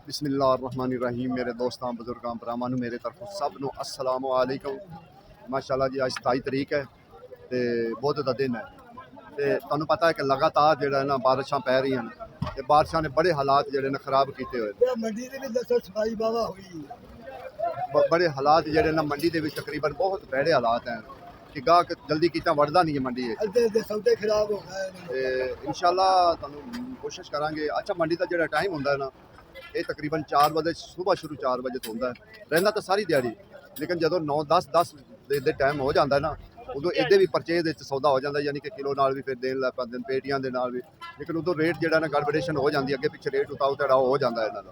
बिस्मिल्लाहिर्रहमानिर्रहीम। मेरे दोस्तों बजुर्गों भरावां नूं मेरे तरफों सब नूं अस्सलामु अलैकुम। माशाअल्लाह जी, अज 27 तरीक है तो बुध का दिन है। तो तुहानूं पता है कि लगातार जिहड़ा ना बारिशां पै रही हैं ते बारिशां ने बड़े हालात जिहड़े ने खराब किए हुए हैं। मंडी दे भी दसो सफाई बावा हुई बड़े हालात जिहड़े ना मंडी दे विच तकरीबन बहुत भैड़े हालात हैं कि गाहक जल्दी कीता वड़दा नहीं है मंडी विच। अद्धे अद्धे सौदे खराब हो गए ते इंशाअल्लाह तुहानूं कोशिश करांगे। अच्छा, मंडी का जिहड़ा टाइम हुंदा है ना, ये तकरीबन 4 बजे सुबह शुरू 4 बजे तो होंदा है, रहंदा तो सारी दिहाड़ी, लेकिन जो 9-10 दे टाइम हो जाता है ना, उदों इहदे भी परचेज सौदा हो जाता है, यानी कि किलो नाल भी फिर देन लग पैंदे पेटियां दे नाल भी। लेकिन उदों रेट जिहड़ा ना गड़बड़ेशन हो जाती है, अगे पिछे रेट उताव चढ़ाव हो जाता है इन्हां दा।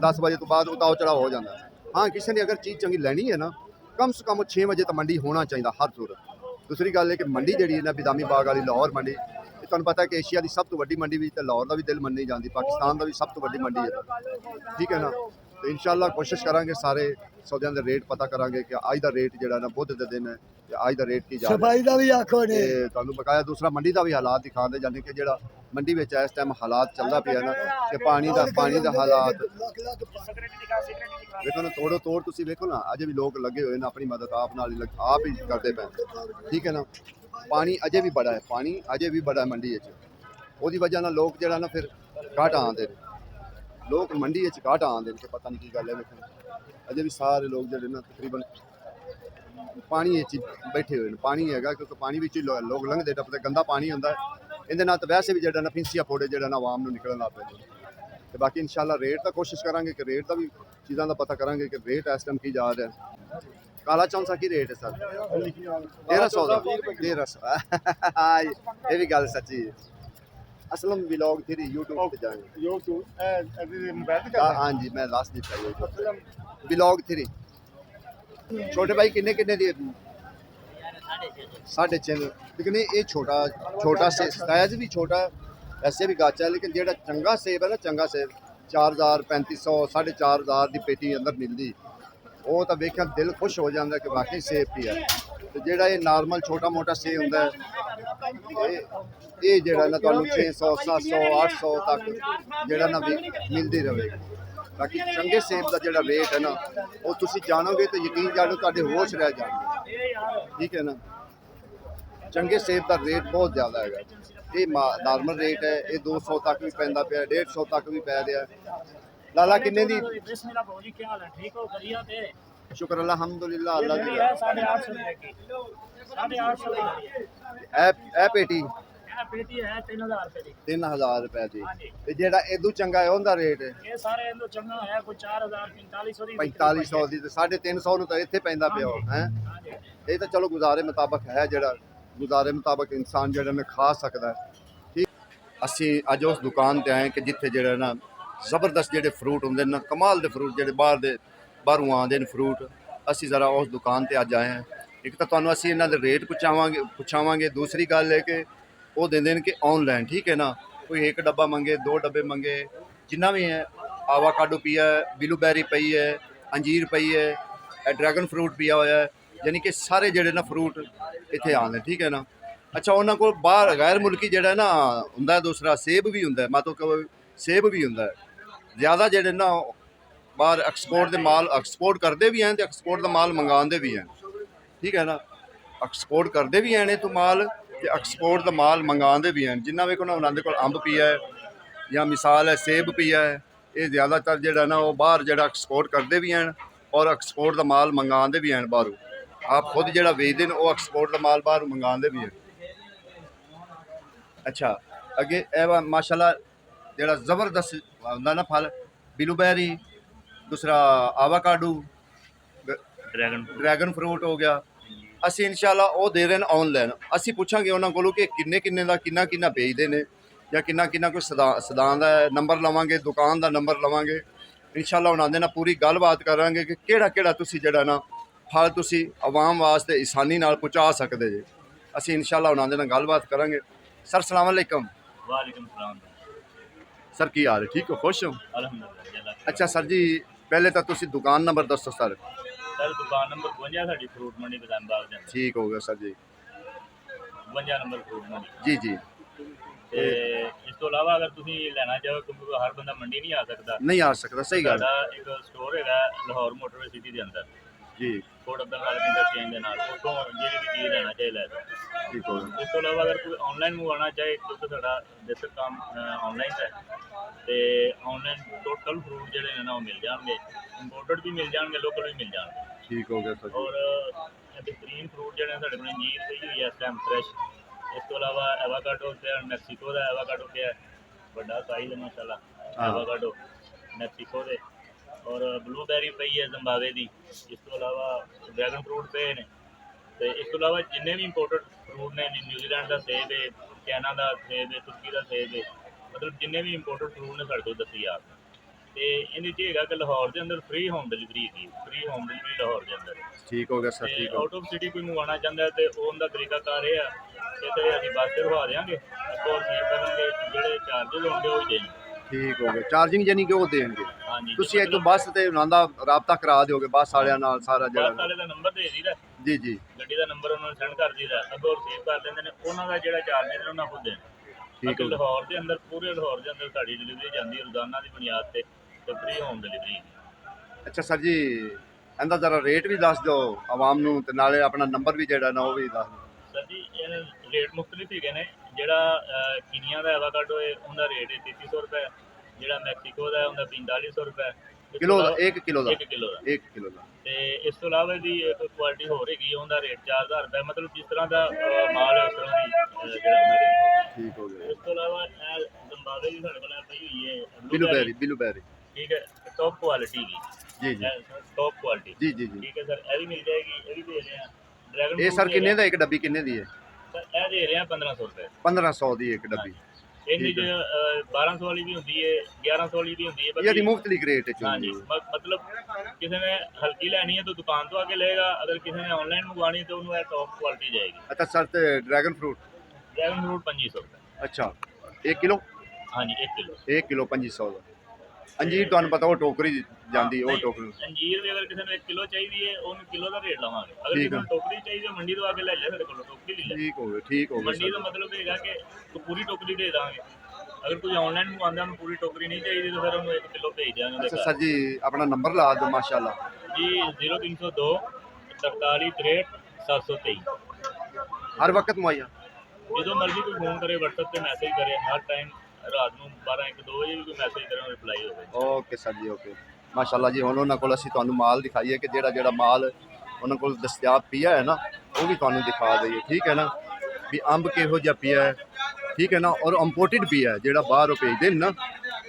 10 बजे तो बाद उताव चढ़ाव हो जाता है। हाँ, किसी ने अगर चीज़ चंगी लैनी है ना, कम से कम 6 बजे तो मंडी होना चाहिए हर सूरत। दूसरी गल है कि मंडी जिहड़ी है ना, बिदामी बाग वाली लाहौर मंडी, तुहानूं पता है कि एशिया की सब तो वड्डी मंडी भी, लाहौर का भी दिल मन्नी जाती, पाकिस्तान का भी सब तो वड्डी मंडी है। ठीक है ना, तो इंशाअल्लाह कोशिश करांगे सारे सौदियां दे रेट पता करांगे कि अज का रेट जिहड़ा ना बुध दे दिन है ते अज का रेट की जा सफाई का भी आखो ने तुहानूं बकाया दूसरा मंडी का भी हालात दिखाते, यानी कि जिहड़ा मंडी में इस टाइम हालात चलदा पिया ना कि पानी का हालात देखो ना, तोड़ो तोड़ तुसीं वेखो ना, अजे भी लोग लगे हुए हैं अपनी मदद आप ही करते पे। ठीक है ना, पानी अजे भी बड़ा है, पानी अजे भी बड़ा है मंडी विच। ओहदी वजह नाल लोग जिहड़ा ना फिर घाट आंदे ने, लोग मंडी विच घाट आंदे ने कि पता नहीं की गल है। वेखो अजे भी सारे लोग जिहड़े ना तकरीबन पानी विच बैठे हुए हैं। पानी हैगा क्योंकि पानी विच ही लोग लंघदे टपदे, गंदा पानी हुंदा है। इहदे नाल तो वैसे भी जिहड़ा ना फिंसिया फोड़े जिहड़ा ना आवाम नूं निकलण लग पैंदे। तो बाकी इंशाअल्लाह रेट का कोशिश करांगे कि रेट का भी चीज़ों का पता करांगे कि रेट इस टाइम की जा रहा है। काला चौंसा की रेट है सर? 1300 का 1300 ये भी गल सच्ची है। असलम व्लॉग 3 यूट्यूब पे जाएंगे। हाँ जी, मैं लास्ट दिता व्लॉग 3। छोटे भाई किन्ने किन्ने दी? 6.5। लेकिन ये छोटा से साइज भी छोटा है, ऐसे भी गाचा है, लेकिन जेड़ा चंगा सेब है ना, चंगा सेब 4000 3500 4500 की पेटी अंदर मिलती, वो तो वेख्या दिल खुश हो जाता है कि वाकई सेब भी है। तो जेड़ा ये नॉर्मल छोटा मोटा सेब होंदा है, ये जेड़ा ना तुहानूं 600 700 800 तक जेड़ा ना मिलती रहेगी। बाकी चंगे सेब का जेड़ा रेट है ना, वो तुसीं जानोगे तो यकीन जानो तुहाडे होश रह जाएंगे। ठीक है ना, चंगे सेब का रेट बहुत ज़्यादा है। ये नॉर्मल रेट है, ये 200 तक भी पैंदा पिया, 150 तक भी पै रहा है। लाला किन्ने दी? शुक्र अल्हम्दुलिल्लाह। अल्लाह दी ए पेटी 3000 रुपए दी। ते जेड़ा इदू चंगा है उनका रेट है 4500 दी, 350 नूं तां इत्थे पैंदा पिया है। ये तो चलो गुजारे मुताबक है, जेड़ा गुजारे मुताबक इंसान जेड़ा ने खा सकता है। ठीक, असी अज उस दुकान ते आए कि जिथे जेड़ा ना जबरदस्त जेडे फ्रूट होंगे ना, कमाल के फ्रूट जेडे बाहरों आते हैं फ्रूट, असी जरा उस दुकान ते अज आए हैं। एक तो तुहानूं असी इन्हां दे रेट पुछावांगे, दूसरी गल है कि वो देंदे ने कि ऑनलाइन। ठीक है ना, कोई एक डब्बा मंगे 2 डब्बे मंगे, जिन्ना भी है। आवाकाडो पिया है, ब्लूबेरी पई है, अंजीर पई है, ड्रैगन फ्रूट पिया हुआ है, यानी कि सारे जेडे ना फ्रूट इत्थे आते। ठीक है ना। अच्छा, उन्होंने को बाहर गैर मुल्की जेड़ा ना हुंदा, दूसरा सेब भी हुंदा, मतलब सेब भी हुंदा है। ज़्यादा जेडे ना बाहर एक्सपोर्ट के माल एक्सपोर्ट करते भी हैं तो एक्सपोर्ट का माल मंगाते भी हैं। ठीक है ना, एक्सपोर्ट करते भी हैं तो माल, तो एक्सपोर्ट का माल मंगाते भी हैं। जिन्ना भी को उन्होंने को अंब पिया है या मिसाल है सेब पिया है, ये ज़्यादातर जेड़ा ना वो बाहर जेड़ा एक्सपोर्ट करते भी हैं और एक्सपोर्ट का माल मंगाते भी हैं बाहरों। आप खुद जेड़ा बेचते हैं वो एक्सपोर्ट का माल बाहर मंगाते भी हैं। अच्छा, अगे माशाल्लाह जेड़ा जबरदस्त होंदा ना फल, ब्लूबेरी, दूसरा आवाकाडो, ड्रैगन फ्रूट हो गया। असी इंशाल्लाह वो दे रहे हैं ऑनलाइन। असी पूछांगे उन्होंने कोलों कि किन्ने किन्ने दा किन्ना किन्ना बेचते हैं या किन्ना किन्ना कोई सदान का नंबर लवांगे, दुकान का नंबर लवांगे। इंशाल्लाह उन्होंने ना पूरी गलबात करांगे कि केड़ा केड़ा तुसी जेड़ा ना फल तुसी आवाम वास्ते आसानी नाल पहुँचा सकते जे। असी इंशाल्लाह उन्होंने ना गलबात करांगे। सर सलाम अलैकुम। वालेकुम सलाम। सर की हाल है? ठीक हो, खुश हो? अल्हम्दुलिल्लाह। अच्छा सर जी, पहले तो तुसी दुकान नंबर दसो सर। सर दुकान नंबर 52 साडी फ्रूट मंडी बदाम बाग दे अंदर। ठीक हो गया सर जी। 52 नंबर फ्रूट मंडी। जी जी। ਤੇ ਇਸ ਤੋਂ ਇਲਾਵਾ ਅਗਰ ਤੁਸੀਂ ਲੈਣਾ ਚਾਹੋ, ਕਿਉਂਕਿ ਹਰ ਬੰਦਾ ਮੰਡੀ ਨਹੀਂ ਆ ਸਕਦਾ, ਨਹੀਂ ਆ ਸਕਦਾ, ਸਹੀ ਗੱਲ ਸਾਡਾ ਇੱਕ ਸਟੋਰ ਹੈਗਾ ਲਾਹੌਰ ਮੋਟਰਵੇ ਸਿਟੀ ਦੇ ਅੰਦਰ, ਜੀ। ਕੋਟ ਅਬਦੁਲ ਖਾਲਕ ਇੰਟਰਚੇਂਜ ਦੇ ਨਾਲ, ਉੱਥੋਂ ਜਿਹੜੀ ਵੀ ਚੀਜ਼ ਲੈਣਾ ਚਾਹੇ ਲੈ ਸਕਦੇ। ਠੀਕ ਹੋ ਗਿਆ। ਇਸ ਤੋਂ ਇਲਾਵਾ ਅਗਰ ਕੋਈ ਆਨਲਾਈਨ ਮੰਗਵਾਉਣਾ ਚਾਹੇ, ਕਿਉਂਕਿ ਸਾਡਾ ਬੇਸਿਕ ਕੰਮ ਆਨਲਾਈਨ ਹੈ, ਤੇ ਆਨਲਾਈਨ ਟੋਟਲ ਫਰੂਟ ਜਿਹੜੇ ਨੇ ਨਾ ਉਹ ਮਿਲ ਜਾਣਗੇ, ਇੰਪੋਰਟਡ ਵੀ ਮਿਲ ਜਾਣਗੇ, ਲੋਕਲ ਵੀ ਮਿਲ ਜਾਣਗੇ। ਠੀਕ ਹੋ ਗਿਆ ਸਰ ਜੀ। ਔਰ ਬੇਹਤਰੀਨ ਫਰੂਟ ਜਿਹੜੇ ਨੇ ਸਾਡੇ ਕੋਲ ਅੰਜੀਰ ਪਈ ਹੋਈ ਹੈ ਇਸ ਟਾਈਮ ਫਰੈਸ਼। ਇਸ ਤੋਂ ਇਲਾਵਾ ਐਵਾਕਾਡੋ ਪਿਆ, ਮੈਕਸੀਕੋ ਦਾ ਐਵਾਕਾਡੋ ਪਿਆ, ਵੱਡਾ ਸਾਈਜ਼ ਹੈ ਮਾਸ਼ਾਅੱਲਾ ਐਵਾਕਾਡੋ ਮੈਕਸੀਕੋ ਦੇ। ਔਰ ਬਲੂਬੈਰੀ ਪਈ ਹੈ ਜ਼ਿੰਬਾਬਵੇ ਦੀ। ਇਸ ਤੋਂ ਇਲਾਵਾ ਡਰੈਗਨ ਫਰੂਟ ਪਏ ਨੇ, ਤੇ ਇਸ ਤੋਂ ਇਲਾਵਾ ਜਿੰਨੇ ਵੀ ਇੰਪੋਰਟਡ ਫਰੂਟ ਨੇ, ਨਿਊਜ਼ੀਲੈਂਡ ਦਾ ਸੇਬ ਹੈ, ਚਾਈਨਾ ਦਾ ਸੇਬ ਹੈ, ਤੁਰਕੀ ਦਾ ਸੇਬ ਹੈ, ਮਤਲਬ ਜਿੰਨੇ ਵੀ ਇੰਪੋਰਟਡ ਫਰੂਟ ਨੇ ਸਾਡੇ ਕੋਲ ਦੱਸੀ ਆਪ। ਤੇ ਇਹਦੇ 'ਚ ਹੈਗਾ ਕਿ ਲਾਹੌਰ ਦੇ ਅੰਦਰ ਫ੍ਰੀ ਹੋਮ ਡਿਲੀਵਰੀ ਹੈਗੀ, ਫ੍ਰੀ ਹੋਮ ਡਿਲੀਵਰੀ ਲਾਹੌਰ ਦੇ ਅੰਦਰ। ਠੀਕ ਹੋ ਗਿਆ ਸਰ। ਤੇ ਠੀਕ ਹੋ ਆਊਟ ਆਫ ਸਿਟੀ ਕੋਈ ਮੰਗਵਾਉਣਾ ਚਾਹੁੰਦਾ ਹੈ ਤੇ ਉਹਦਾ ਤਰੀਕਾਕਾਰ ਇਹ ਆ ਕਿ ਤੇ ਅਸੀਂ ਬੱਸ ਤੇ ਰਵਾ ਦੇਵਾਂਗੇ, ਅੱਗੋਂ ਰਿਸੀਵ ਕਰਨਗੇ, ਜਿਹੜੇ ਚਾਰਜਸ ਹੋਣਗੇ ਉਹ ਹੀ ਦੇਣਗੇ। ਠੀਕ ਹੋ ਗਿਆ। ਚਾਰਜਿੰਗ ਜਾਨੀ ਕਿ ਉਹ ਦੇਣਗੇ, ਹਾਂਜੀ, ਤੁਸੀਂ ਇੱਕ ਬੱਸ ਤੇ ਉਹਨਾਂ ਦਾ ਰਾਬਤਾ ਕਰਾ ਦਿਓਗੇ, ਬੱਸ ਵਾਲਿਆਂ ਨਾਲ ਸਾਰਾ ਬੱਸ ਜਿਹੜਾ। ਵਾਲੇ ਦਾ ਨੰਬਰ ਦੇ ਦਈਦਾ, ਜੀ ਜੀ। ਗੱਡੀ ਦਾ ਨੰਬਰ ਉਹਨਾਂ ਨੂੰ ਸੈਂਡ ਕਰ ਦਈਦਾ, ਅੱਗੋਂ ਰਿਸੀਵ ਕਰ ਲੈਂਦੇ ਨੇ, ਉਹਨਾਂ ਦਾ ਜਿਹੜਾ ਚਾਰਜ ਨੇ ਉਹਨਾਂ ਖੁਦ ਦੇਣਾ। ਠੀਕ ਹੈ ਹੈ। ਲਾਹੌਰ ਦੇ ਅੰਦਰ, ਪੂਰੇ ਲਾਹੌਰ ਦੇ ਅੰਦਰ ਸਾਡੀ ਡਿਲੀਵਰੀ ਜਾਂਦੀ ਹੈ ਰੋਜ਼ਾਨਾ ਦੀ ਬੁਨਿਆਦ ਤੇ ਫ੍ਰੀ ਹੋਮ ਡਿਲੀਵਰੀ। ਅੱਛਾ ਸਰ ਜੀ, ਇਹਦਾ ਜ਼ਰਾ ਰੇਟ ਵੀ ਦੱਸ ਦਿਓ ਆਵਾਮ ਨੂੰ, ਤੇ ਨਾਲੇ ਆਪਣਾ ਨੰਬਰ ਵੀ ਜਿਹੜਾ ਨਾ ਉਹ ਵੀ ਦੱਸ ਦਿਓ। ਸਰ ਜੀ ਇਹ ਰੇਟ ਮੁਖਤਲਿਫ ਹੈਗੇ ਨੇ। ਜਿਹੜਾ ਕੀਨੀਆ ਦਾ ਐਵਾਕਾਡੋ ਹੈ ਉਹਦਾ ਰੇਟ ਹੈ 3300 ਰੁਪਏ, ਜਿਹੜਾ ਮੈਕਸੀਕੋ ਦਾ ਹੈ ਉਹਦਾ 4500 ਰੁਪਏ ਕਿਲੋ ਦਾ, 1 ਕਿਲੋ ਦਾ। 1 ਕਿਲੋ ਦਾ। 1 ਕਿਲੋ ਦਾ। ਤੇ ਇਸ ਤੋਂ ਇਲਾਵਾ ਇਹਦੀ ਇੱਕ ਕੁਆਲਿਟੀ ਹੋਰ ਹੈਗੀ, ਉਹਦਾ ਰੇਟ 4000 ਰੁਪਏ, ਮਤਲਬ ਜਿਸ ਤਰ੍ਹਾਂ ਦਾ ਮਾਲ ਹੈ ਉਸ ਤਰ੍ਹਾਂ ਦੀ ਜਿਹੜਾ ਉਹਦਾ ਰੇਟ। ਠੀਕ ਹੋ ਗਿਆ। ਇਸ ਤੋਂ ਇਲਾਵਾ ਇਹ ਜ਼ਿੰਬਾਬਵੇ ਦੀ ਸਾਡੇ ਕੋਲ ਪਈ ਹੋਈ ਹੈ ਬਿਲੂਬੈਰੀ, ਬਿਲੂਬੈਰੀ। ਠੀਕ ਹੈ, ਟੌਪ ਕੁਆਲਿਟੀ ਦੀ। ਜੀ ਜੀ ਟੌਪ ਕੁਆਲਿਟੀ। ਜੀ ਜੀ ਜੀ। ਠੀਕ ਹੈ ਸਰ, ਇਹ ਵੀ ਮਿਲ ਜਾਏਗੀ, ਇਹ ਵੀ ਦੇ ਰਹੇ ਹਾਂ। ਡਰੈਗਨ ਇਹ ਸਰ ਕਿੰਨੇ ਦਾ ਇੱਕ ਡੱਬੀ, ਕਿੰਨੇ ਦੀ ਹੈ? ਸਰ ਇਹ ਦੇ ਰਹੇ ਹਾਂ 1500 ਰੁਪਏ। 1500 ਦੀ ਇੱਕ ਡੱਬੀ। ਇਹਦੀ 'ਚ 1200 ਵਾਲੀ ਵੀ ਹੁੰਦੀ ਹੈ, 1100 ਵਾਲੀ ਵੀ ਹੁੰਦੀ ਹੈ। ਇਹ ਦੀ ਮੁਫਤਲੀ ਰੇਟ ਹੈ। ਹਾਂਜੀ, ਮਤਲਬ ਕਿਸੇ ਨੇ ਹਲਕੀ ਲੈਣੀ ਹੈ ਤਾਂ ਦੁਕਾਨ ਤੋਂ ਆ ਕੇ ਲਏਗਾ, ਅਗਰ ਕਿਸੇ ਨੇ ਆਨਲਾਈਨ ਮੰਗਵਾਣੀ ਤਾਂ ਉਹਨੂੰ ਇਹ ਟੌਪ ਕੁਆਲਿਟੀ ਜਾਏਗੀ। ਅੱਛਾ ਸਰ, ਤੇ ਡਰੈਗਨ ਫਰੂਟ? ਡਰੈਗਨ ਫਰੂਟ 2500 ਰੁਪਏ। ਅੱਛਾ, 1 ਕਿਲੋ? ਹਾਂਜੀ 1 ਕਿਲੋ। 1 ਕਿਲੋ 2500 ਦਾ। ਅੰਜੀਰ ਤੁਹਾਨੂੰ ਪਤਾ ਉਹ ਟੋਕਰੀ ਜਾਂਦੀ, ਉਹ ਨਹੀਂ, ਟੋਕਰੀ। ਅੰਜੀਰ ਵੀ ਅਗਰ ਕਿਸੇ ਨੂੰ 1 ਕਿਲੋ ਚਾਹੀਦੀ ਹੈ ਉਹਨੂੰ ਕਿਲੋ ਦਾ ਰੇਟ ਲਵਾਂਗੇ, ਅਗਰ ਠੀਕ ਕਿਸੇ ਨੂੰ ਹੈ। ਟੋਕਰੀ ਚਾਹੀਦੀ ਹੈ ਮੰਡੀ ਤੋਂ ਆ ਕੇ ਲੈ ਜਾ, ਸਾਡੇ ਕੋਲੋਂ ਟੋਕਰੀ ਲੈ ਲੈ। ਠੀਕ ਹੋ ਗਿਆ, ਠੀਕ ਹੋ ਗਿਆ ਮੰਡੀ ਦਾ ਸਰ। ਮਤਲਬ ਇਹ ਹੈਗਾ ਕਿ ਪੂਰੀ ਟੋਕਰੀ ਦੇ ਦਾਂਗੇ। ਅਗਰ ਕੋਈ ਆਨਲਾਈਨ ਮੰਗਵਾਉਂਦਾ ਉਹਨੂੰ ਪੂਰੀ ਟੋਕਰੀ ਨਹੀਂ ਚਾਹੀਦੀ ਤਾਂ ਫਿਰ ਉਹਨੂੰ 1 ਕਿਲੋ ਭੇਜ ਦਿਆਂਗੇ। ਅੱਛਾ ਸਰ ਜੀ, ਆਪਣਾ ਨੰਬਰ ਲਾ ਦਿਓ ਮਾਸ਼ਾਅੱਲਾ ਜੀ 0302 43 63 723। ਹਰ ਵਕਤ ਮੁਹੱਈਆ। ਜਦੋਂ ਮਰਜ਼ੀ ਕੋਈ ਫੋਨ ਕਰੇ, WhatsApp ਤੇ ਮੈਸੇਜ ਕਰੇ, ਹਰ ਟਾਈਮ ਰਾਤ ਨੂੰ 12 1 2 ਵਜੇ ਵੀ ਕੋਈ ਮੈਸੇਜ ਕਰੇ ਉਹ ਰਿਪਲਾਈ ਹੋਵੇ। ਓਕੇ ਸਰ ਜੀ, ਓਕੇ। ਮਾਸ਼ਾਅੱਲਾ ਜੀ, ਹੁਣ ਉਹਨਾਂ ਕੋਲ ਅਸੀਂ ਤੁਹਾਨੂੰ ਮਾਲ ਦਿਖਾਈਏ ਕਿ ਜਿਹੜਾ ਜਿਹੜਾ ਮਾਲ ਉਹਨਾਂ ਕੋਲ ਦਸਤਿਆਬ ਪਿਆ ਹੈ ਨਾ, ਉਹ ਵੀ ਤੁਹਾਨੂੰ ਦਿਖਾ ਦਈਏ। ਠੀਕ ਹੈ ਨਾ, ਵੀ ਅੰਬ ਕਿਹੋ ਜਿਹਾ ਪਿਆ ਹੈ, ਠੀਕ ਹੈ ਨਾ, ਔਰ ਇੰਪੋਰਟਡ ਪਿਆ ਹੈ, ਜਿਹੜਾ ਬਾਹਰੋਂ ਭੇਜਦੇ ਨੇ ਨਾ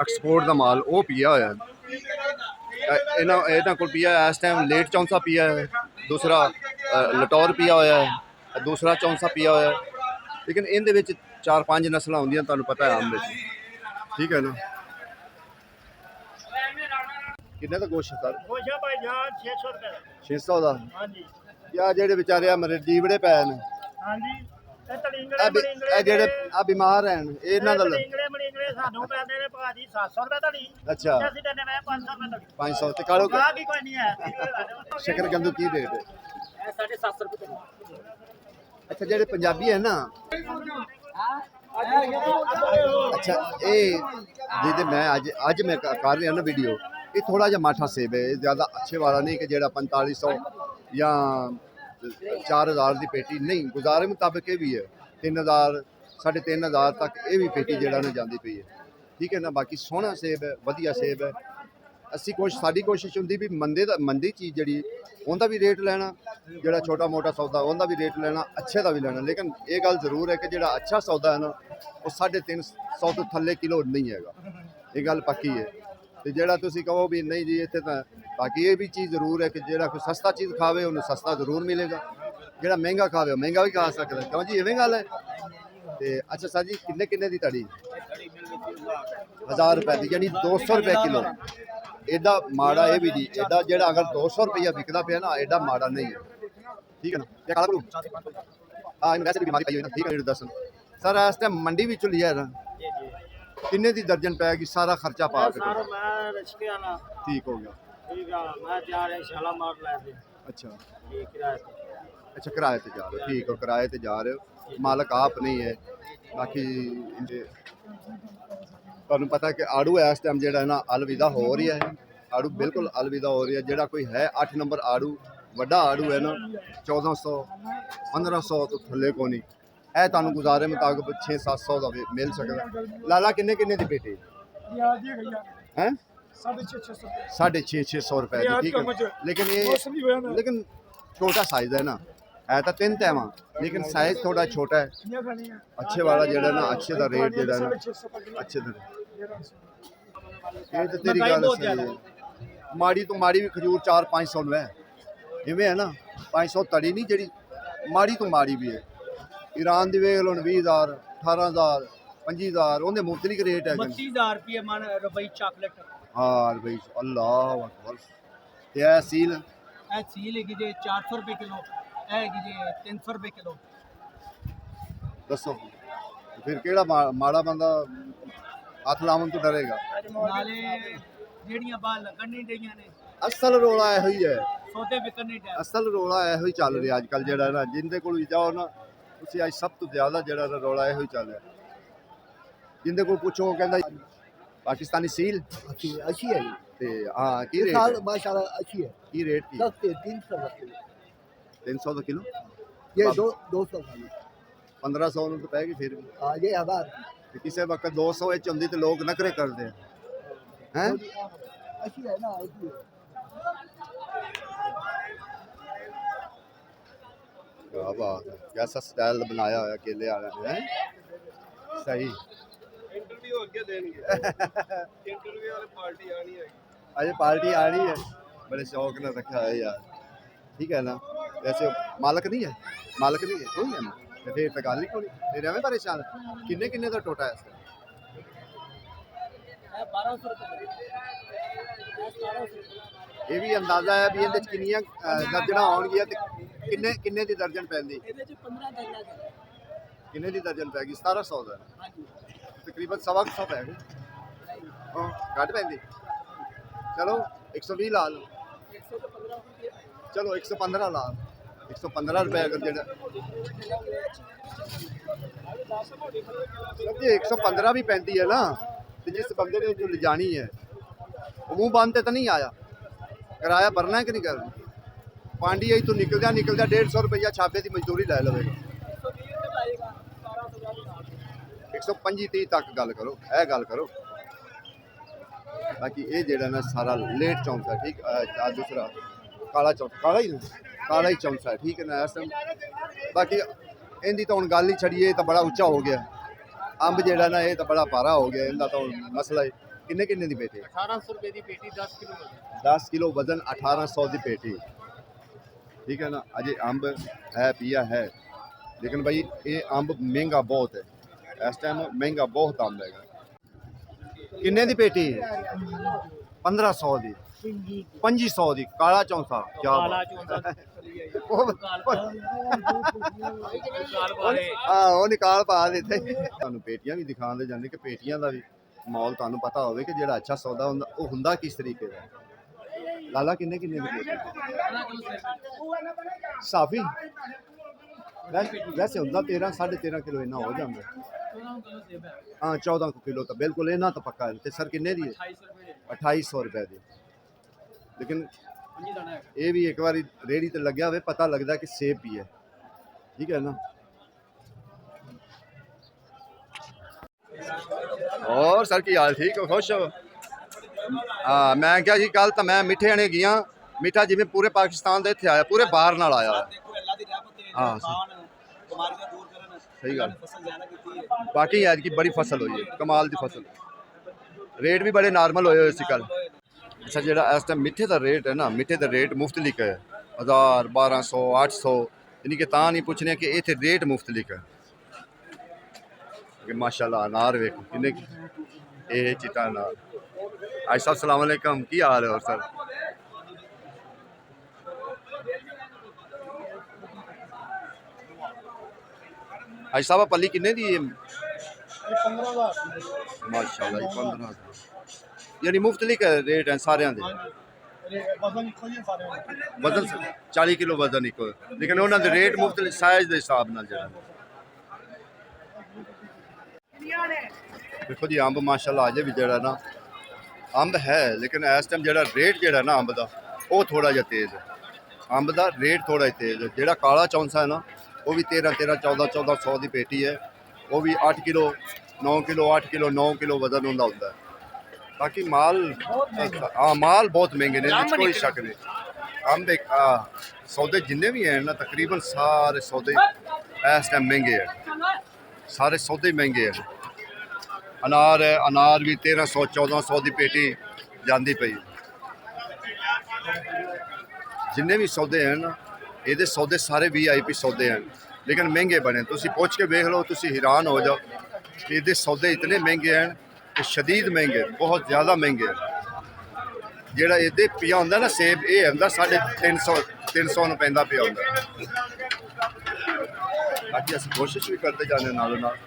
ਐਕਸਪੋਰਟ ਦਾ ਮਾਲ, ਉਹ ਪਿਆ ਹੋਇਆ ਇਹਨਾਂ ਕੋਲ ਪਿਆ ਇਸ ਟਾਈਮ। ਲੇਟ ਚੌਂਸਾ ਪਿਆ ਹੈ, ਦੂਸਰਾ ਲਟੌਰ ਪਿਆ ਹੋਇਆ ਹੈ, ਦੂਸਰਾ ਚੌਂਸਾ ਪਿਆ ਹੋਇਆ ਹੈ। ਲੇਕਿਨ ਇਹਦੇ ਵਿੱਚ 4-5 ਨਸਲਾਂ ਹੁੰਦੀਆਂ, ਤੁਹਾਨੂੰ ਪਤਾ ਹੈ ਅੰਬ ਵਿੱਚ। ਠੀਕ ਹੈ ਨਾ। ਕਿੰਨੇ ਦਾ ਗੋਸ਼ਤ ਸਰ? ਖੁਸ਼ਾ ਭਾਈ ਜਾਨ 600 ਰੁਪਏ। 600 ਦਾ। ਹਾਂਜੀ ਯਾ ਜਿਹੜੇ ਵਿਚਾਰੇ ਆ ਮਰੇ ਜੀਵੜੇ ਪਏ ਨੇ, ਹਾਂਜੀ, ਇਹ ਤੜਿੰਗੜੇ ਇਹ ਜਿਹੜੇ ਆ ਬਿਮਾਰ ਹਨ, ਇਹਨਾਂ ਦਾ ਮੜਿੰਗੜੇ ਸਾਨੂੰ ਪੈਂਦੇ ਨੇ ਭਾਜੀ 700 ਰੁਪਏ ਧੜੀ। ਅੱਛਾ, ਅਸੀਂ ਦਿੰਦੇ ਮੈਂ 500 ਰੁਪਏ ਧੜੀ। 500 ਤੇ ਕਾਲੋ ਗਾਹ ਕੀ ਕੋਈ ਨਹੀਂ ਹੈ। ਸ਼ਕਰਕੰਦੂ ਕੀ ਰੇਟ ਹੈ? ਇਹ 750 ਰੁਪਏ। ਅੱਛਾ, ਜਿਹੜੇ ਪੰਜਾਬੀ ਹੈ ਨਾ, ਅੱਛਾ ਇਹ ਜਿਹਦੇ ਮੈਂ ਅੱਜ ਮੈਂ ਕਰ ਰਿਹਾ ਨਾ ਵੀਡੀਓ, ਇਹ ਥੋੜਾ ਜਿਹਾ ਮਾਠਾ ਸੇਬ ਹੈ, ਜ਼ਿਆਦਾ ਅੱਛੇ ਵਾਲਾ ਨਹੀਂ ਕਿ ਜਿਹੜਾ 4500 ਜਾਂ 4000 ਦੀ ਪੇਟੀ ਨਹੀਂ। ਗੁਜ਼ਾਰੇ ਮੁਤਾਬਕ ਇਹ ਵੀ ਹੈ 3000 3500 ਤੱਕ ਇਹ ਵੀ ਪੇਟੀ ਜਿਹੜਾ ਨਾ ਜਾਂਦੀ ਪਈ ਹੈ। ਠੀਕ ਹੈ ਨਾ। ਬਾਕੀ ਸੋਹਣਾ ਸੇਬ ਹੈ, ਵਧੀਆ ਸੇਬ ਹੈ। ਸਾਡੀ ਕੋਸ਼ਿਸ਼ ਹੁੰਦੀ ਵੀ ਮੰਦੀ ਚੀਜ਼ ਜਿਹੜੀ ਉਹਦਾ ਵੀ ਰੇਟ ਲੈਣਾ, ਜਿਹੜਾ ਛੋਟਾ ਮੋਟਾ ਸੌਦਾ ਉਹਦਾ ਵੀ ਰੇਟ ਲੈਣਾ, ਅੱਛੇ ਦਾ ਵੀ ਲੈਣਾ। ਲੇਕਿਨ ਇਹ ਗੱਲ ਜ਼ਰੂਰ ਹੈ ਕਿ ਜਿਹੜਾ ਅੱਛਾ ਸੌਦਾ ਹੈ ਨਾ ਉਹ 350 ਤੋਂ ਥੱਲੇ ਕਿਲੋ ਨਹੀਂ ਹੈਗਾ, ਇਹ ਗੱਲ ਪੱਕੀ ਹੈ। ਤੇ ਜਿਹੜਾ ਤੁਸੀਂ ਕਹੋ ਵੀ ਨਹੀਂ ਜੀ ਇੱਥੇ ਤਾਂ, ਬਾਕੀ ਇਹ ਵੀ ਚੀਜ਼ ਜ਼ਰੂਰ ਹੈ ਕਿ ਜਿਹੜਾ ਕੋਈ ਸਸਤਾ ਚੀਜ਼ ਖਾਵੇ ਉਹਨੂੰ ਸਸਤਾ ਜ਼ਰੂਰ ਮਿਲੇਗਾ, ਜਿਹੜਾ ਮਹਿੰਗਾ ਖਾਵੇ ਉਹ ਮਹਿੰਗਾ ਵੀ ਖਾ ਸਕਦਾ। ਕਿਉਂ ਜੀ, ਇਵੇਂ ਗੱਲ ਹੈ। ਤੇ ਅੱਛਾ ਸਰ ਜੀ, ਕਿੰਨੇ ਦੀ ਤੁਹਾਡੀ? 1000 ਰੁਪਏ ਦੀ, ਯਾਨੀ 200 ਰੁਪਏ ਕਿਲੋ। एडा माड़ा ये भी नहीं, एडा जेड़ा अगर 200 रुपया बिकता पे ना, एडा माड़ा नहीं है। ठीक है ना। क्या काला करूं? हाँ, इन वैसे भी बीमारी पाई हुई ना। ठीक है दस सर, इस टाइम मंडी भी लिया है किन्ने दी दर्जन पैगी सारा खर्चा पा के? ठीक हो गया। अच्छा अच्छा, किराए ते जा रहे हो? ठीक हो, किराए ते जा रहे हो। ਮਾਲਕ ਆਪ ਨਹੀਂ ਹੈ। ਬਾਕੀ ਤੁਹਾਨੂੰ ਪਤਾ ਕਿ ਆੜੂ ਇਸ ਟਾਈਮ ਜਿਹੜਾ ਨਾ ਅਲਵਿਦਾ ਹੋ ਰਹੀ ਹੈ। ਆੜੂ ਬਿਲਕੁਲ ਅਲਵਿਦਾ ਹੋ ਰਹੀ ਹੈ। ਜਿਹੜਾ ਕੋਈ ਹੈ 8 ਨੰਬਰ ਆੜੂ ਵੱਡਾ ਆੜੂ ਹੈ ਨਾ 1400 1500 ਤੋਂ ਥੱਲੇ ਕੋ ਨਹੀਂ। ਇਹ ਤੁਹਾਨੂੰ ਗੁਜ਼ਾਰੇ ਮੁਤਾਬਕ 6-700 ਦਾ ਵੀ ਮਿਲ ਸਕਦਾ। ਲਾਲਾ ਕਿੰਨੇ ਦੀ ਪੇਟੀ ਹੈ? 650 रुपए की, ठीक है। लेकिन ये लेकिन छोटा साइज है ना, है तो 3 तैमा लेकिन साइज थोड़ा छोटा है। अच्छे वाला जेड़ा ना अच्छे दा रेट जेड़ा ना अच्छे दा ये तो तेरी गल सही है। माड़ी तो माड़ी भी खजूर 400-500 है जिवें है ना 500 तड़ी नहीं जेड़ी माड़ी तो माड़ी भी है। ईरान दी वेख लो 20,000 18,000 25,000 उनके मुख्तलिफ रेट है। 32,000 रुपये मन रुपई चॉकलेट हाँ भाई अल्लाह अकबर। ये सील ਇਹ ਸੀਲ ਹੈਗੀ ਜੇ 400 ਰੁਪਏ ਕਿਲੋ, ਇਹ ਹੈਗੀ ਜੇ 300 ਰੁਪਏ ਕਿਲੋ। दसो फिर केड़ा माड़ा बंदा हथ लावन तो डरेगा। ਨਾਲੇ ਜਿਹੜੀਆਂ ਬਾਹਰ ਲੱਗਣ ਨਹੀਂ ਡਈਆਂ ਨੇ असल रोला यही है, ਸੌਦੇ ਵਿਕਣ ਨਹੀਂ ਡਿਆ। असल रोला यही चल रहा अजकल जेड़ा ना जिंदे कोल जाओ ना उसी अज सब तो ज्यादा जेड़ा ना रोला यही चल रहा। जिंदे कोल पुछो कहंदा पाकिस्तानी सील अच्छी है ते हाँ की रेट है? माशाल्लाह अच्छी है। की रेट की 10 से 300 रुपये 300 का किलो ये 200 का 1500 ਨੂੰ ਤਾਂ ਪੈਗੀ ਫਿਰ ਵੀ। हाँ ये 1000 ਤੇ ਕਿਸੇ ਵਕਤ 200 ਵਿੱਚ ਹੁੰਦੀ ਤੇ ਲੋਕ ਨਖਰੇ ਕਰਦੇ हैं। अच्छी है ना अच्छी है। क्या बात है, कैसा स्टाइल बनाया हुआ केले वाला ने हैं? सही इंटरव्यू अगे देंगे इंटरव्यू वाली पार्टी आनी है। अजय पार्टी आ रही है, बड़े शौक ने रखा है यार, ठीक है ना। वैसे मालक नहीं है, मालक नहीं है कोई है ना तो फिर तो गल ही कोई फिर एवं परेशान। किन्ने का टोटा है इसका? 1200 रुपये। ये भी अंदाजा है भी ਇਹਦੇ ਚ ਕਿੰਨੀਆਂ ਦਰਜਨਾਂ ਆਉਣਗੀਆਂ ਤੇ ਕਿੰਨੇ ਦੀ ਦਰਜਨ ਪੈਂਦੀ? ਇਹਦੇ ਚ 15 ਦਰਜਨ ਹੈ। ਕਿੰਨੇ ਦੀ ਦਰਜਨ ਪੈਗੀ? 1700 ਦਾ ਹਾਂਜੀ ਤਕਰੀਬਨ 125 ਪੈ ਗਈ। ਹਾਂ ਘੱਟ ਪੈਂਦੀ। ਚਲੋ 120 ਲਾ ਲਓ। 115 ਰੁਪਏ। ਚਲੋ 115 ਲਾ 115 ਰੁਪਏ ਅਗਰ ਜਿਹੜਾ ਸਰ 115 ਵੀ ਪੈਂਦੀ ਹੈ ਨਾ ਤੇ ਜਿਸ ਬੰਦੇ ਨੇ ਜੋ ਲਿਜਾਣੀ ਹੈ ਉਹ ਮੂੰਹ ਬੰਦ ਤੇ ਤਾਂ ਨਹੀਂ ਆਇਆ। ਕਿਰਾਇਆ ਭਰਨਾ ਹੈ ਕਿ ਨਹੀਂ ਕਰਨਾ? ਪਾਂਡੀ ਆਈ ਤੋਂ ਨਿਕਲਦਿਆਂ 150 ਰੁਪਇਆ ਛਾਪੇ ਦੀ ਮਜ਼ਦੂਰੀ ਲੈ ਲਵੇਗਾ। 120 ਰੁਪਏ ਲਾਏਗਾ 1250 125-30 ਤੱਕ ਗੱਲ ਕਰੋ, ਇਹ ਗੱਲ ਕਰੋ। ਬਾਕੀ ਇਹ ਜਿਹੜਾ ਨਾ ਸਾਰਾ ਲੇਟ ਚੌਂਸਾ ਠੀਕ ਆ ਦੂਸਰਾ ਕਾਲਾ ਚੌਂਸਾ ਕਾਲਾ ਹੀ ਚੌਂਸਾ ਠੀਕ ਹੈ ਨਾ ਇਸ ਟਾਈਮ। ਬਾਕੀ ਇਹਦੀ ਤਾਂ ਹੁਣ ਗੱਲ ਹੀ ਛੜੀਏ ਤਾਂ ਬੜਾ ਉੱਚਾ ਹੋ ਗਿਆ। ਅੰਬ ਜਿਹੜਾ ਨਾ ਇਹ ਤਾਂ ਬੜਾ ਭਾਰਾ ਹੋ ਗਿਆ ਇਹਦਾ ਤਾਂ ਮਸਲਾ ਹੈ। ਕਿੰਨੇ ਦੀ ਪੇਟੀ? 1800 ਰੁਪਏ ਦੀ ਪੇਟੀ 10 ਕਿਲੋ। 10 किलो वजन 1800 की पेटी ठीक है ना। अजय अंब है पिया है लेकिन भाई ये अंब महंगा बहुत है इस टाइम महंगा बहुत अंब है। किन्ने दी पेटी? 1500 की 2500 की काला चौंसा। क्या ਉਹ ਨਿਕਾਲ ਪਾ ਦਿੱਤੇ। ਤੁਹਾਨੂੰ ਪੇਟੀਆਂ ਵੀ ਦਿਖਾਉਂਦੇ ਜਾਂਦੇ ਕਿ ਪੇਟੀਆਂ ਦਾ ਵੀ ਮਾਲ ਤੁਹਾਨੂੰ ਪਤਾ ਹੋਵੇ ਕਿ ਜਿਹੜਾ ਅੱਛਾ ਸੌਦਾ ਹੁੰਦਾ ਉਹ ਹੁੰਦਾ ਕਿਸ ਤਰੀਕੇ ਦਾ। ਲਾਲਾ ਕਿੰਨੇ ਦੀ ਪੇਟੀ? ਸਾਫੀ ਵੈਸੇ ਹੁੰਦਾ 13 13.5 ਕਿਲੋ ਇੰਨਾ ਹੋ ਜਾਂਦਾ। हाँ 14 किलो तो बिल्कुल इन्ना तो पक्का है। सर किन्ने दी है? 2800 रुपए दी। लेकिन ये भी एक बार रेहड़ी ते लग्या हुए पता लगता कि सेब भी है ठीक है ना। और सर की हाल ठीक हो? खुश हो? हाँ मैं क्या जी कल तो मैं मिठे आने गया मिठा जिमें पूरे पाकिस्तान के इतने आया पूरे बाहर नाल आया। हाँ सही गल। बाकी आज की बड़ी फसल हुई है कमाल की फसल। रेट भी बड़े नॉर्मल होए इस कल। अच्छा जो इस टाइम मिठे का रेट है ना मिठे का रेट मुख्तलिफ है 1000 1200 800 यानी कि ता नहीं पूछने कि इतने रेट मुख्तलिफ है कि माशाल्लाह अनार वेख किन्ने ये चिट्टा अनार। आज साहब सलाम अलैकुम की हाल है? और सर आज साहब पल्ली किन्ने दी? 15000 माशाल्लाह 15,000 यानी मुफ्तलिफ रेट हैं सारे दे। वजन 40 किलो वजन एक लेकिन उन्होंने रेट मुफ्तलिफ साइज के हिसाब नाल जरा ਦੇਖੋ ਜੀ ਅੰਬ ਮਾਸ਼ਾਅੱਲਾ ਅਜੇ ਵੀ ਜਿਹੜਾ ਨਾ ਅੰਬ ਹੈ, ਲੇਕਿਨ ਇਸ ਟਾਈਮ ਜਿਹੜਾ ਰੇਟ ਜਿਹੜਾ ਨਾ ਅੰਬ ਦਾ ਉਹ ਥੋੜਾ ਜਿਹਾ ਤੇਜ਼ ਹੈ। ਅੰਬ ਦਾ ਰੇਟ ਥੋੜਾ ਜਿਹਾ ਤੇਜ਼ ਹੈ। ਜਿਹੜਾ ਕਾਲਾ ਚੌਂਸਾ ਹੈ ਨਾ ਉਹ ਵੀ 13-1400 ਦੀ ਪੇਟੀ ਹੈ। ਉਹ ਵੀ 8 ਕਿਲੋ 9 ਕਿਲੋ 8 ਕਿਲੋ 9 ਕਿਲੋ ਵਜ਼ਨ ਹੁੰਦਾ ਹੈ। ਬਾਕੀ ਮਾਲ ਹਾਂ ਮਾਲ ਬਹੁਤ ਮਹਿੰਗੇ ਨੇ, ਇਹਦੇ 'ਚ ਕੋਈ ਸ਼ੱਕ ਨਹੀਂ। ਅੰਬ ਇੱਕ ਸੌਦੇ ਜਿੰਨੇ ਵੀ ਹਨ ਨਾ ਤਕਰੀਬਨ ਸਾਰੇ ਸੌਦੇ ਇਸ ਟਾਈਮ ਮਹਿੰਗੇ ਹੈ, ਸਾਰੇ ਸੌਦੇ ਮਹਿੰਗੇ ਹੈ। ਅਨਾਰ ਹੈ, ਅਨਾਰ ਵੀ 1300-1400 ਦੀ ਪੇਟੀ ਜਾਂਦੀ ਪਈ। ਜਿੰਨੇ ਵੀ ਸੌਦੇ ਹਨ ਨਾ ਇਹਦੇ ਸੌਦੇ ਸਾਰੇ VIP ਸੌਦੇ ਹਨ, ਲੇਕਿਨ ਮਹਿੰਗੇ ਬਣੇ। ਤੁਸੀਂ ਪੁੱਛ ਕੇ ਵੇਖ ਲਓ, ਤੁਸੀਂ ਹੈਰਾਨ ਹੋ ਜਾਓ ਕਿ ਇਹਦੇ ਸੌਦੇ ਇਤਨੇ ਮਹਿੰਗੇ ਹਨ ਕਿ ਸ਼ਦੀਦ ਮਹਿੰਗੇ, ਬਹੁਤ ਜ਼ਿਆਦਾ ਮਹਿੰਗੇ ਹਨ। ਜਿਹੜਾ ਇਹਦੇ ਪਿਆ ਹੁੰਦਾ ਨਾ ਸੇਬ, ਇਹ ਹੁੰਦਾ 350 ਨੂੰ ਪੈਂਦਾ ਪਿਆ ਹੁੰਦਾ। ਬਾਕੀ ਅਸੀਂ ਕੋਸ਼ਿਸ਼ ਵੀ ਕਰਦੇ ਜਾਂਦੇ ਨਾਲੋਂ ਨਾਲ,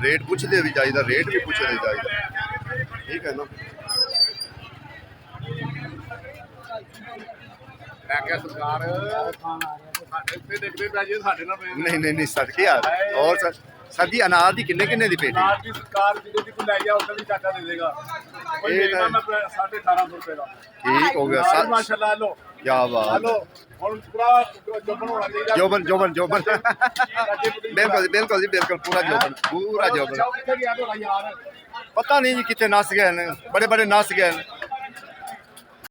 ਰੇਟ ਪੁੱਛਦੇ ਵੀ ਜਾਈਦਾ, ਰੇਟ ਵੀ ਪੁੱਛਦੇ ਜਾਈਦਾ, ਠੀਕ ਹੈ ਨਾ। ਮੈਂ ਕਿਹਾ ਸਰਕਾਰ ਸਾਡੇ ਉੱਤੇ ਦੇਖਦੇ ਪੈ ਜੇ ਸਾਡੇ ਨਾਲ ਨਹੀਂ ਸਦਕੇ ਯਾਰ। ਔਰ ਸਰ ਜੀ ਅਨਾਰ ਦੀ ਕਿੰਨੇ ਦੀ ਪੇਟੀ? ਸਰਕਾਰ ਦੀ ਜਦੋਂ ਦੀ ਕੋਈ ਲੈ ਗਿਆ ਉਦੋਂ ਵੀ ਚਾਚਾ ਦੇ ਦੇਗਾ। ਇਹ ਇਹ ਤਾਂ- ਤਾਂ 1850 ਰੁਪਏ ਦਾ ਠੀਕ ਹੋ ਗਿਆ ਨਾਲ ਸਰ, ਮਾਸ਼ਾਅੱਲਾ ਲੋ ਕਿਆ ਬਾਤ। ਹਲੋ ਹੁਣ ਪੂਰਾ ਜੋਬਨ ਹੋਣਾ ਚਾਹੀਦਾ। ਜੋਬਨ ਬਿਲਕੁਲ ਜੀ ਬਿਲਕੁਲ ਪੂਰਾ ਜੋਬਨ। ਕਿੱਥੇ ਗਿਆ ਤੁਹਾਡਾ ਯਾਰ? ਪਤਾ ਨਹੀਂ ਜੀ ਕਿੱਥੇ ਨਸ ਗਏ ਨੇ, ਬੜੇ ਨਸ ਗਏ ਨੇ।